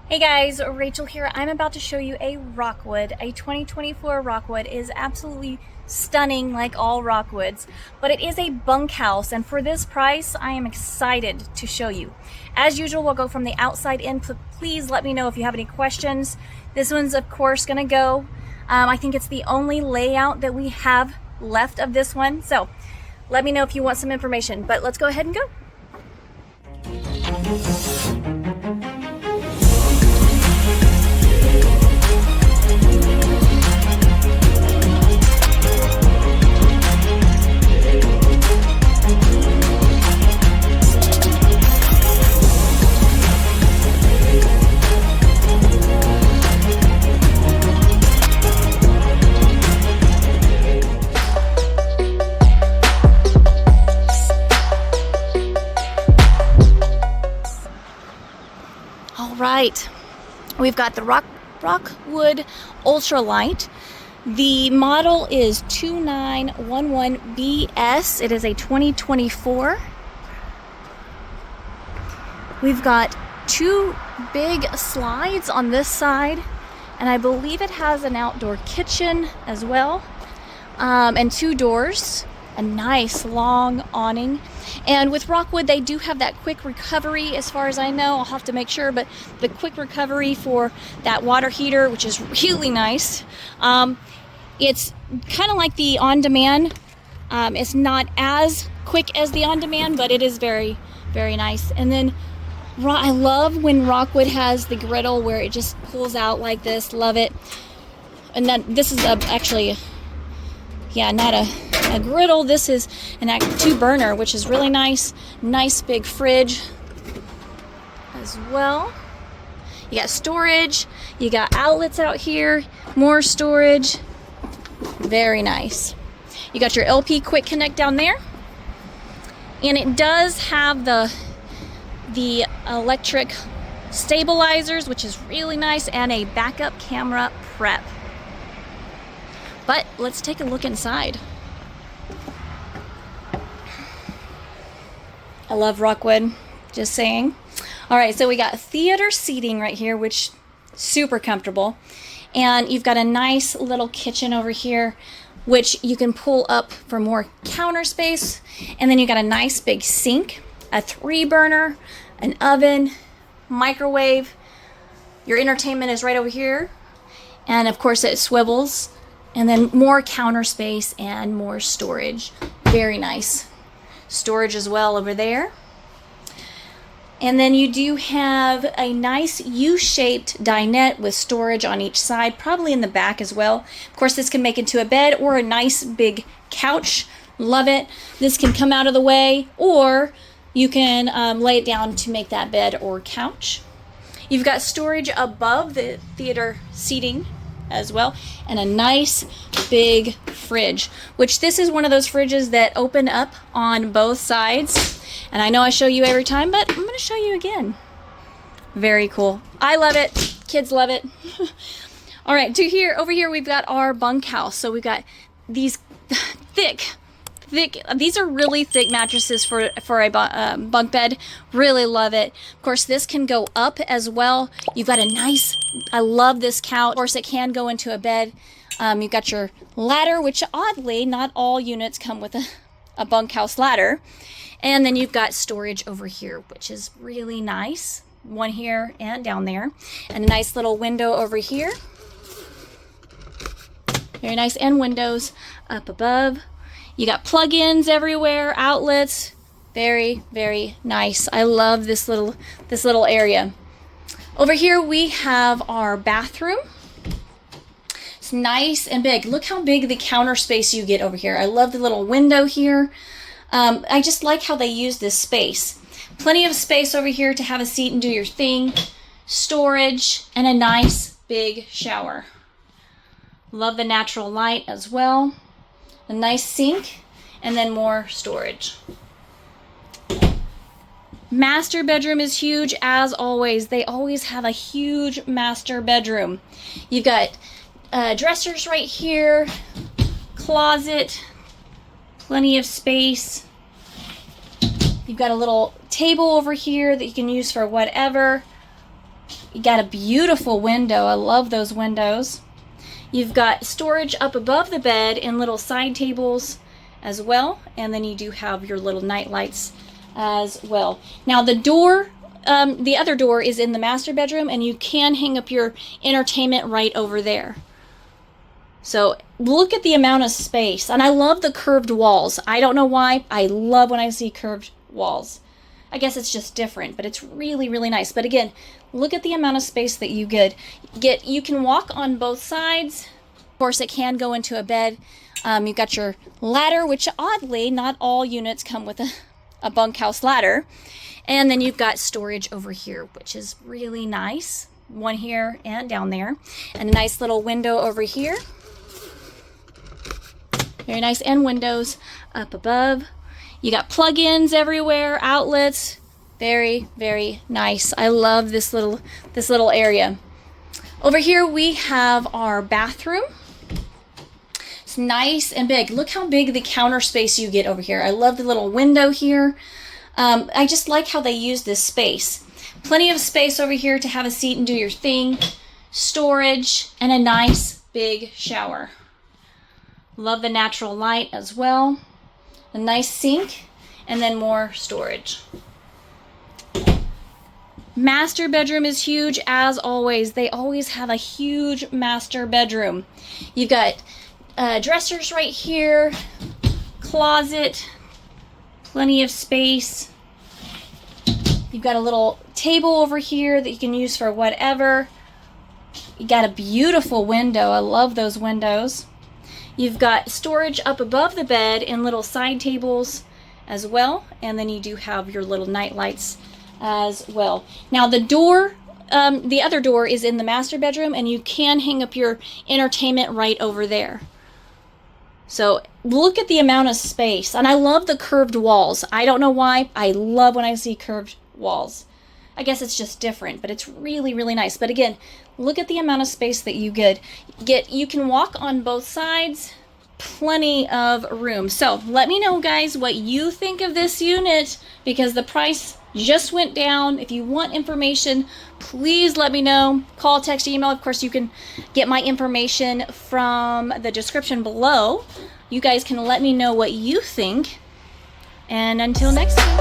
Hey guys, Rachel here. I'm about to show you a Rockwood. A 2024 Rockwood is absolutely stunning like all Rockwoods, but it is a bunkhouse, and for this price, I am excited to show you. As usual, we'll go from the outside in. Please let me know if you have any questions. This one's of course gonna go. I think it's the only layout that we have left of this one, so let me know if you want some information, but let's go ahead and go. All right, we've got the ROCKWOOD Ultra Lite. The model is 2911BS. It is a 2024. We've got two big slides on this side, and I believe it has an outdoor kitchen as well, and two doors. A nice long awning. And with Rockwood, they do have that quick recovery, as far as I know. I'll have to make sure, but the quick recovery for that water heater, which is really nice. It's kind of like the on-demand. It's not as quick as the on-demand, but it is very, very nice. And then I love when Rockwood has the griddle where it just pulls out like this. Love it. And then this is actually, yeah, not a griddle. This is an 2-burner, which is really nice. Nice big fridge as well. You got storage, you got outlets out here, more storage. Very nice. You got your LP quick connect down there, and it does have the electric stabilizers, which is really nice, and a backup camera prep. But let's take a look inside. I love Rockwood, just saying. All right, so we got theater seating right here, which super comfortable. And you've got a nice little kitchen over here, which you can pull up for more counter space. And then you got a nice big sink, a 3-burner, an oven, microwave. Your entertainment is right over here. And of course it swivels. And then more counter space and more storage. Very nice. Storage as well over there. And then you do have a nice U-shaped dinette with storage on each side, probably in the back as well. Of course, this can make into a bed or a nice big couch. Love it. This can come out of the way, or you can lay it down to make that bed or couch. You've got storage above the theater seating as well, and a nice big fridge, which this is one of those fridges that open up on both sides. And I know I show you every time, but I'm going to show you again. Very cool. I love it. Kids love it. All right, over here we've got our bunkhouse. So we've got these thick, these are really thick mattresses for a bunk bed. Really love it. Of course, this can go up as well. You've got a nice, I love this couch. Of course, it can go into a bed. You've got your ladder, which oddly, not all units come with a bunkhouse ladder. And then you've got storage over here, which is really nice. One here and down there. And a nice little window over here. Very nice. And windows up above. You got plug-ins everywhere, outlets. Very, very nice. I love this little area. Over here we have our bathroom. It's nice and big. Look how big the counter space you get over here. I love the little window here. I just like how they use this space. Plenty of space over here to have a seat and do your thing. Storage and a nice big shower. Love the natural light as well. A nice sink, and then more storage. Master bedroom is huge as always. They always have a huge master bedroom. You've got dressers right here, closet, plenty of space. You've got a little table over here that you can use for whatever. You got a beautiful window. I love those windows. You've got storage up above the bed and little side tables as well. And then you do have your little night lights as well. Now the door, the other door is in the master bedroom, and you can hang up your entertainment right over there. So look at the amount of space. And I love the curved walls. I don't know why. I love when I see curved walls. I guess it's just different, but it's really, really nice. But again, look at the amount of space that you get. You can walk on both sides. Of course, it can go into a bed. You've got your ladder, which oddly, not all units come with a bunkhouse ladder. And then you've got storage over here, which is really nice. One here and down there. And a nice little window over here. Very nice. And windows up above. You got plug-ins everywhere, outlets. Very, very nice. I love this little area. Over here we have our bathroom. It's nice and big. Look how big the counter space you get over here. I love the little window here. I just like how they use this space. Plenty of space over here to have a seat and do your thing. Storage and a nice big shower. Love the natural light as well. A nice sink, and then more storage. Master bedroom is huge as always. They always have a huge master bedroom. You've got dressers right here, closet, plenty of space. You've got a little table over here that you can use for whatever. You got a beautiful window. I love those windows. You've got storage up above the bed and little side tables as well. And then you do have your little night lights as well. Now the door, the other door is in the master bedroom, and you can hang up your entertainment right over there. So look at the amount of space. And I love the curved walls. I don't know why. I love when I see curved walls. I guess it's just different, but it's really, really nice. But again, look at the amount of space that you get. You can walk on both sides, plenty of room. So let me know, guys, what you think of this unit, because the price just went down. If you want information, please let me know. Call, text, email. Of course, you can get my information from the description below. You guys can let me know what you think. And until next time.